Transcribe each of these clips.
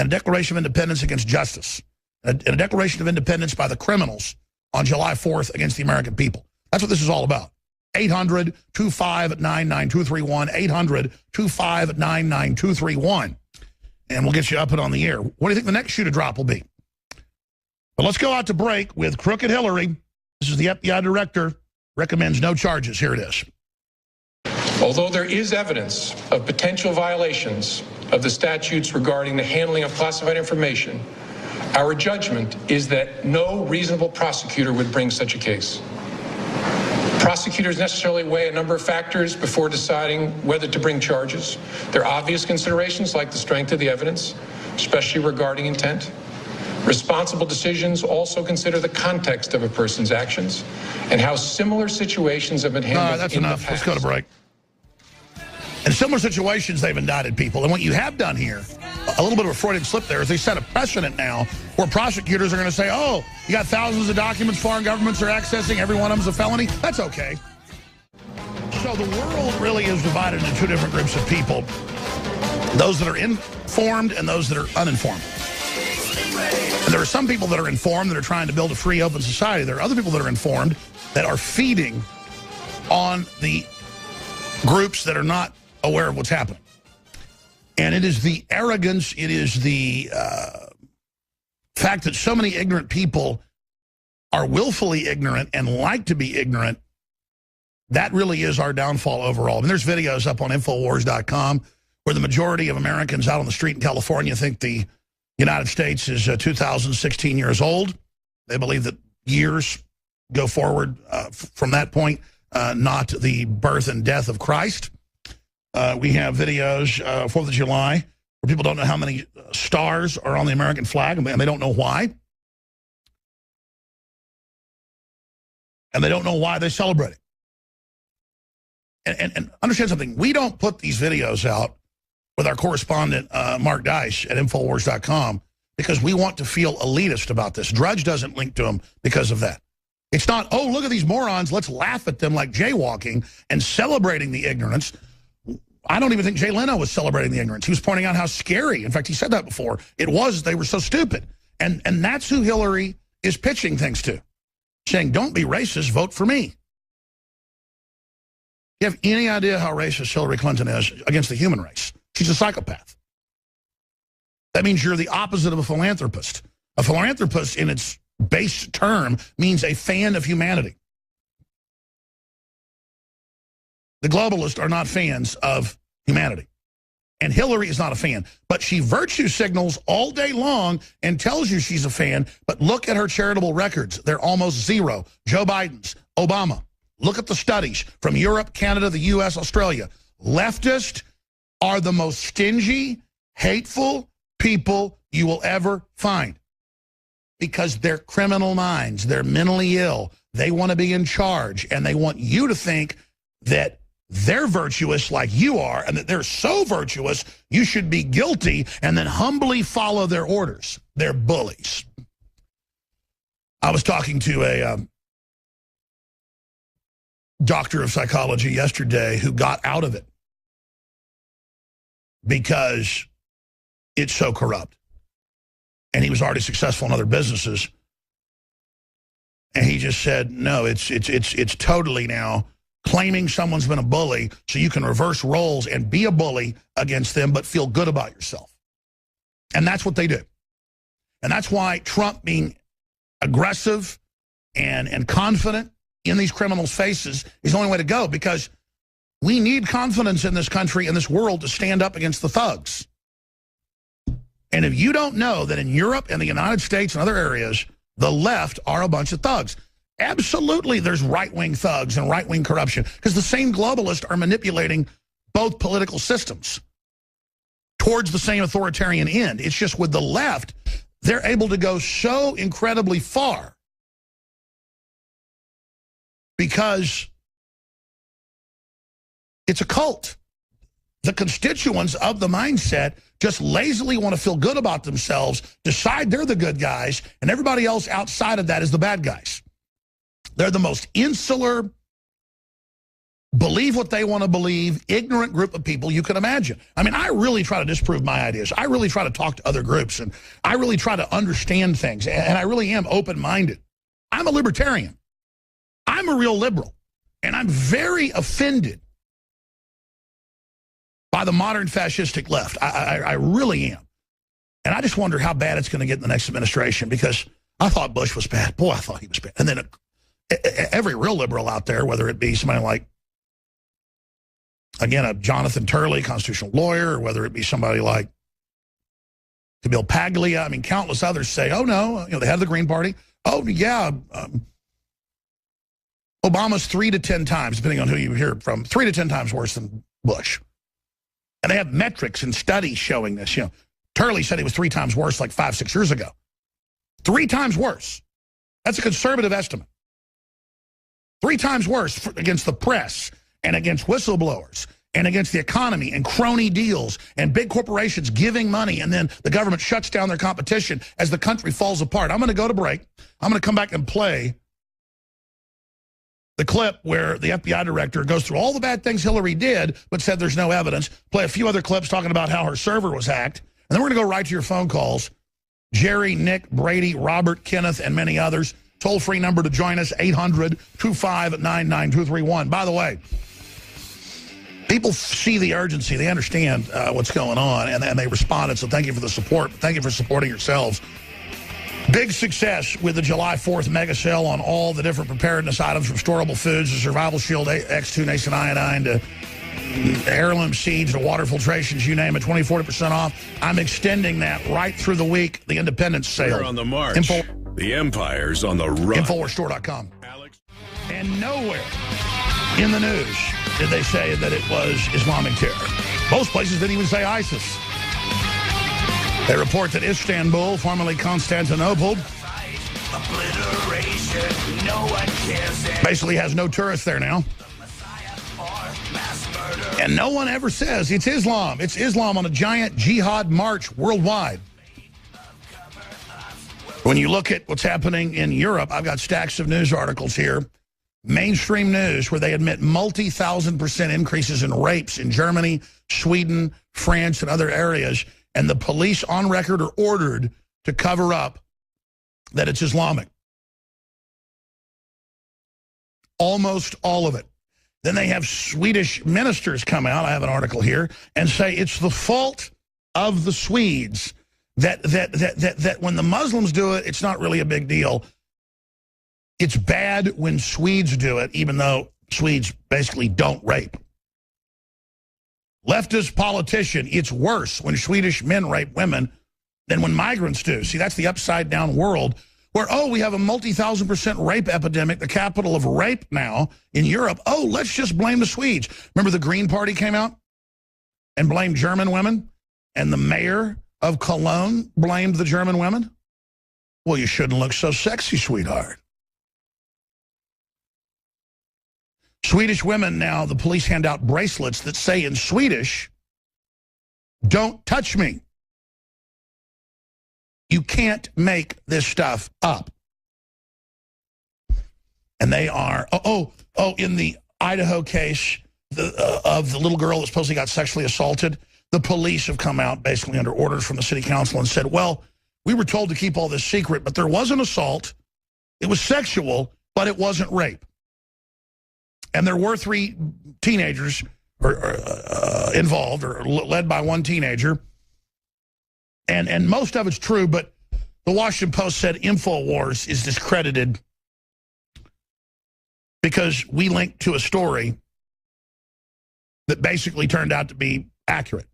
and a declaration of independence against justice, and a declaration of independence by the criminals on July 4th against the American people. That's what this is all about. 800-259-9231, 800-259-9231. And we'll get you up and on the air. What do you think the next shoe to drop will be? But let's go out to break with Crooked Hillary. This is the FBI director, recommends no charges. Here it is. Although there is evidence of potential violations of the statutes regarding the handling of classified information, our judgment is that no reasonable prosecutor would bring such a case. Prosecutors necessarily weigh a number of factors before deciding whether to bring charges. There are obvious considerations like the strength of the evidence, especially regarding intent. Responsible decisions also consider the context of a person's actions and how similar situations have been handled. All right, that's enough. Let's go to break. In similar situations, they've indicted people. And what you have done here, a little bit of a Freudian slip there, is they set a precedent now where prosecutors are going to say, oh, you got thousands of documents foreign governments are accessing, every one of them's a felony. That's okay. So the world really is divided into two different groups of people. Those that are informed and those that are uninformed. And there are some people that are informed that are trying to build a free, open society. There are other people that are informed that are feeding on the groups that are not aware of what's happening. And it is the arrogance, it is the fact that so many ignorant people are willfully ignorant and like to be ignorant, that really is our downfall overall. And there's videos up on Infowars.com where the majority of Americans out on the street in California think the United States is 2016 years old. They believe that years go forward from that point, not the birth and death of Christ. We have videos, 4th of July, where people don't know how many stars are on the American flag, and they don't know why. And they don't know why they celebrate it. And understand something. We don't put these videos out with our correspondent, Mark Dice, at Infowars.com, because we want to feel elitist about this. Drudge doesn't link to them because of that. It's not, oh, look at these morons, let's laugh at them like jaywalking and celebrating the ignorance. I don't even think Jay Leno was celebrating the ignorance. He was pointing out how scary, in fact, he said that before, it was they were so stupid. And that's who Hillary is pitching things to, saying, don't be racist, vote for me. You have any idea how racist Hillary Clinton is against the human race? She's a psychopath. That means you're the opposite of a philanthropist. A philanthropist, in its base term, means a fan of humanity. The globalists are not fans of humanity. And Hillary is not a fan. But she virtue signals all day long and tells you she's a fan. But look at her charitable records. They're almost zero. Joe Biden's, Obama. Look at the studies from Europe, Canada, the U.S., Australia. Leftists are the most stingy, hateful people you will ever find. Because they're criminal minds. They're mentally ill. They want to be in charge. And they want you to think that they're virtuous like you are, and that they're so virtuous you should be guilty and then humbly follow their orders. They're bullies. I was talking to a doctor of psychology yesterday who got out of it because it's so corrupt. And he was already successful in other businesses. And he just said, no, it's totally now claiming someone's been a bully so you can reverse roles and be a bully against them but feel good about yourself. And that's what they do. And that's why Trump being aggressive and confident in these criminals' faces is the only way to go, because we need confidence in this country and this world to stand up against the thugs. And if you don't know that in Europe and the United States and other areas, the left are a bunch of thugs. Absolutely, there's right-wing thugs and right-wing corruption, because the same globalists are manipulating both political systems towards the same authoritarian end. It's just with the left, they're able to go so incredibly far because it's a cult. The constituents of the mindset just lazily want to feel good about themselves, decide they're the good guys, and everybody else outside of that is the bad guys. They're the most insular, believe what they want to believe, ignorant group of people you can imagine. I mean, I really try to disprove my ideas. I really try to talk to other groups, and I really try to understand things, and I really am open-minded. I'm a libertarian. I'm a real liberal, and I'm very offended by the modern fascistic left. I really am. And I just wonder how bad it's going to get in the next administration, because I thought Bush was bad. Boy, I thought he was bad. And then every real liberal out there, whether it be somebody like, again, a Jonathan Turley, constitutional lawyer, or whether it be somebody like Camille Paglia, I mean, countless others say, oh, no, they have the Green Party. Oh, yeah, Obama's 3 to 10 times, depending on who you hear from, 3 to 10 times worse than Bush. And they have metrics and studies showing this. Turley said he was 3 times worse like 5-6 years ago. 3 times worse. That's a conservative estimate. 3 times worse against the press and against whistleblowers and against the economy and crony deals and big corporations giving money, and then the government shuts down their competition as the country falls apart. I'm going to go to break. I'm going to come back and play the clip where the FBI director goes through all the bad things Hillary did but said there's no evidence. Play a few other clips talking about how her server was hacked. And then we're going to go right to your phone calls. Jerry, Nick, Brady, Robert, Kenneth, and many others. Toll-free number to join us, 800-259-9231. By the way, people see the urgency. They understand what's going on, and they responded. So thank you for the support. Thank you for supporting yourselves. Big success with the July 4th mega sale on all the different preparedness items, from storable foods to Survival Shield X2 Nascent Iodine to heirloom seeds to water filtrations, you name it, 20-40% off. I'm extending that right through the week, the Independence sale. We're on the march. The Empire's on the run. Infowarsstore.com. And nowhere in the news did they say that it was Islamic terror. Most places didn't even say ISIS. They report that Istanbul, formerly Constantinople, basically has no tourists there now. And no one ever says it's Islam. It's Islam on a giant jihad march worldwide. When you look at what's happening in Europe, I've got stacks of news articles here. Mainstream news where they admit multi-1,000% increases in rapes in Germany, Sweden, France, and other areas. And the police on record are ordered to cover up that it's Islamic. Almost all of it. Then they have Swedish ministers come out, I have an article here, and say it's the fault of the Swedes that when the Muslims do it, it's not really a big deal. It's bad when Swedes do it, even though Swedes basically don't rape. Leftist politician, it's worse when Swedish men rape women than when migrants do. See, that's the upside-down world where, oh, we have a multi-1,000% rape epidemic, the capital of rape now in Europe. Oh, let's just blame the Swedes. Remember the Green Party came out and blamed German women? And the mayor of Cologne blamed the German women? Well, you shouldn't look so sexy, sweetheart. Swedish women now, the police hand out bracelets that say in Swedish, "Don't touch me." You can't make this stuff up. And they are, in the Idaho case of the little girl that supposedly got sexually assaulted, the police have come out basically under orders from the city council and said, well, we were told to keep all this secret, but there was an assault. It was sexual, but it wasn't rape. And there were 3 teenagers involved, or led by 1 teenager. And most of it's true, but the Washington Post said InfoWars is discredited because we linked to a story that basically turned out to be accurate.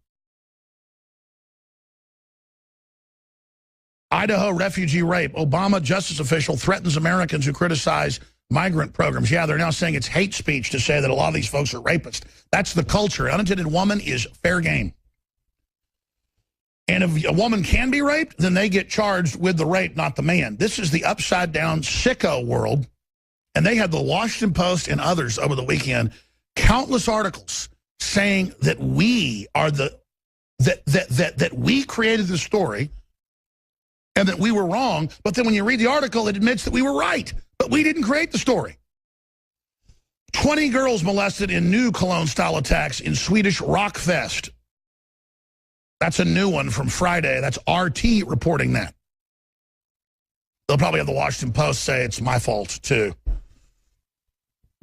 Idaho refugee rape. Obama justice official threatens Americans who criticize migrant programs. Yeah, they're now saying it's hate speech to say that a lot of these folks are rapists. That's the culture. Unintended woman is fair game. And if a woman can be raped, then they get charged with the rape, not the man. This is the upside-down sicko world. And they had the Washington Post and others over the weekend, countless articles saying that we are that we created the story and that we were wrong. But then when you read the article, it admits that we were right. But we didn't create the story. 20 girls molested in new Cologne-style attacks in Swedish Rockfest. That's a new one from Friday. That's RT reporting that. They'll probably have the Washington Post say it's my fault, too.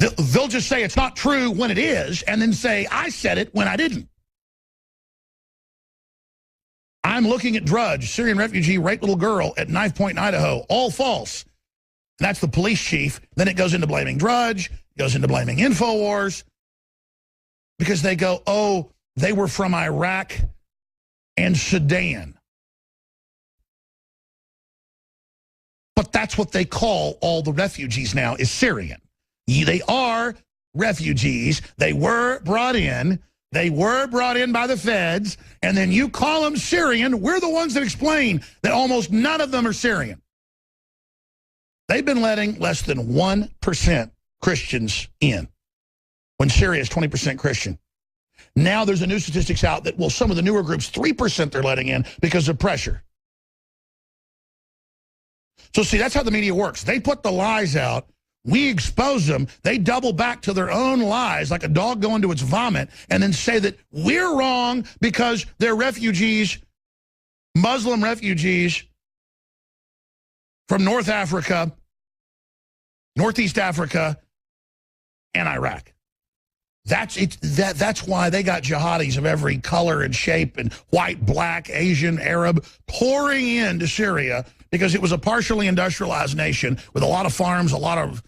They'll just say it's not true when it is, and then say, I said it when I didn't. I'm looking at Drudge, Syrian refugee, raped little girl at Knife Point, Idaho. All false. And that's the police chief. Then it goes into blaming Drudge, goes into blaming InfoWars, because they go, oh, they were from Iraq and Sudan. But that's what they call all the refugees now, is Syrian. They are refugees. They were brought in. They were brought in by the feds. And then you call them Syrian. We're the ones that explain that almost none of them are Syrian. They've been letting less than 1% Christians in, when Syria is 20% Christian. Now there's a new statistics out that, well, some of the newer groups, 3% they're letting in because of pressure. So see, that's how the media works. They put the lies out. We expose them. They double back to their own lies like a dog going to its vomit and then say that we're wrong because they're refugees, Muslim refugees from North Africa, Northeast Africa, and Iraq. That's it. That's why they got jihadis of every color and shape and white, black, Asian, Arab pouring into Syria because it was a partially industrialized nation with a lot of farms, a lot of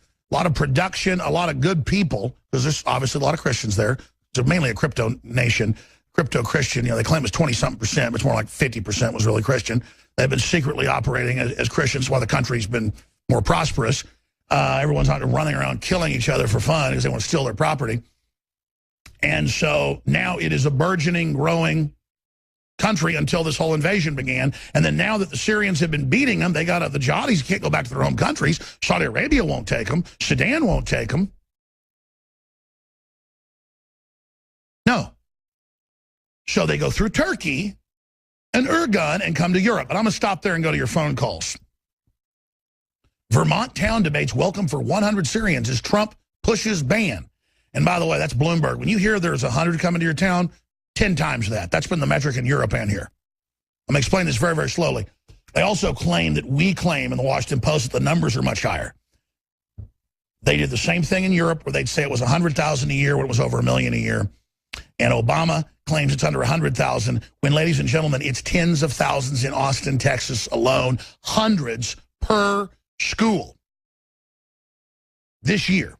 production, a lot of good people, because there's obviously a lot of Christians there. It's mainly a crypto nation, crypto-Christian. You know, they claim it's 20-something%, but it's more like 50% was really Christian. They've been secretly operating as Christians while the country's been more prosperous. Everyone's not running around killing each other for fun because they want to steal their property. And so now it is a burgeoning, growing country until this whole invasion began. And then now that the Syrians have been beating them, they got the jihadis can't go back to their home countries. Saudi Arabia won't take them. Sudan won't take them. No. So they go through Turkey and Ergun and come to Europe. And I'm going to stop there and go to your phone calls. Vermont town debates welcome for 100 Syrians as Trump pushes ban. And by the way, that's Bloomberg. When you hear there's 100 coming to your town, 10 times that. That's been the metric in Europe and here. I'm going to explain this very, very slowly. They also claim that we claim in the Washington Post that the numbers are much higher. They did the same thing in Europe where they'd say it was 100,000 a year when it was over 1 million a year. And Obama claims it's under 100,000 when, ladies and gentlemen, it's tens of thousands in Austin, Texas alone, hundreds per school this year.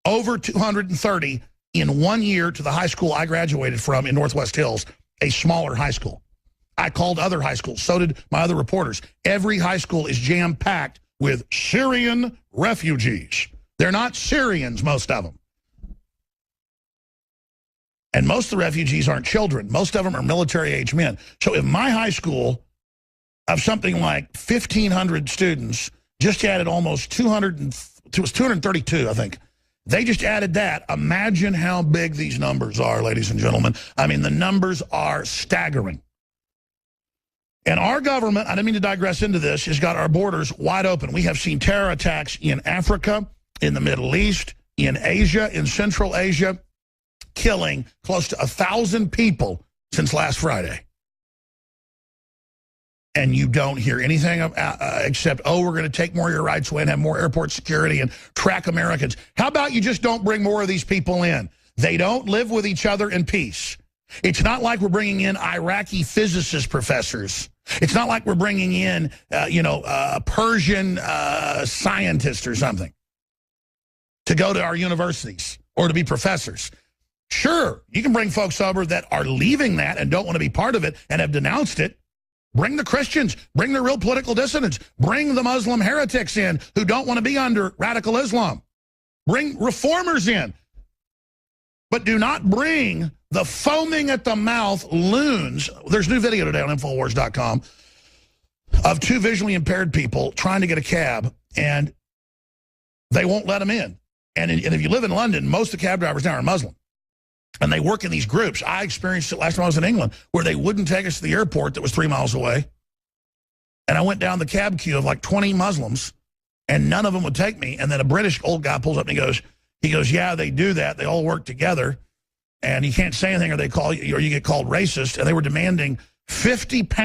Over 230 in 1 year to the high school I graduated from in Northwest Hills, a smaller high school. I called other high schools. So did my other reporters. Every high school is jam-packed with Syrian refugees. They're not Syrians, most of them. And most of the refugees aren't children. Most of them are military-age men. So if my high school of something like 1,500 students just added almost 200, it was 232, I think. They just added that. Imagine how big these numbers are, ladies and gentlemen. I mean, the numbers are staggering. And our government, I didn't mean to digress into this, has got our borders wide open. We have seen terror attacks in Africa, in the Middle East, in Asia, in Central Asia, killing close to 1,000 people since last Friday. And you don't hear anything except, oh, we're going to take more of your rights away and have more airport security and track Americans. How about you just don't bring more of these people in? They don't live with each other in peace. It's not like we're bringing in Iraqi physicist professors. It's not like we're bringing in, a Persian scientist or something to go to our universities or to be professors. Sure, you can bring folks over that are leaving that and don't want to be part of it and have denounced it. Bring the Christians, bring the real political dissidents, bring the Muslim heretics in who don't want to be under radical Islam. Bring reformers in. But do not bring the foaming at the mouth loons. There's a new video today on Infowars.com of two visually impaired people trying to get a cab, and they won't let them in. And if you live in London, most of the cab drivers now are Muslim. And they work in these groups. I experienced it last time I was in England, where they wouldn't take us to the airport that was 3 miles away. And I went down the cab queue of like 20 Muslims, and none of them would take me. And then a British old guy pulls up and he goes, yeah, they do that. They all work together. And you can't say anything or they call you, or you get called racist. And they were demanding 50 pounds.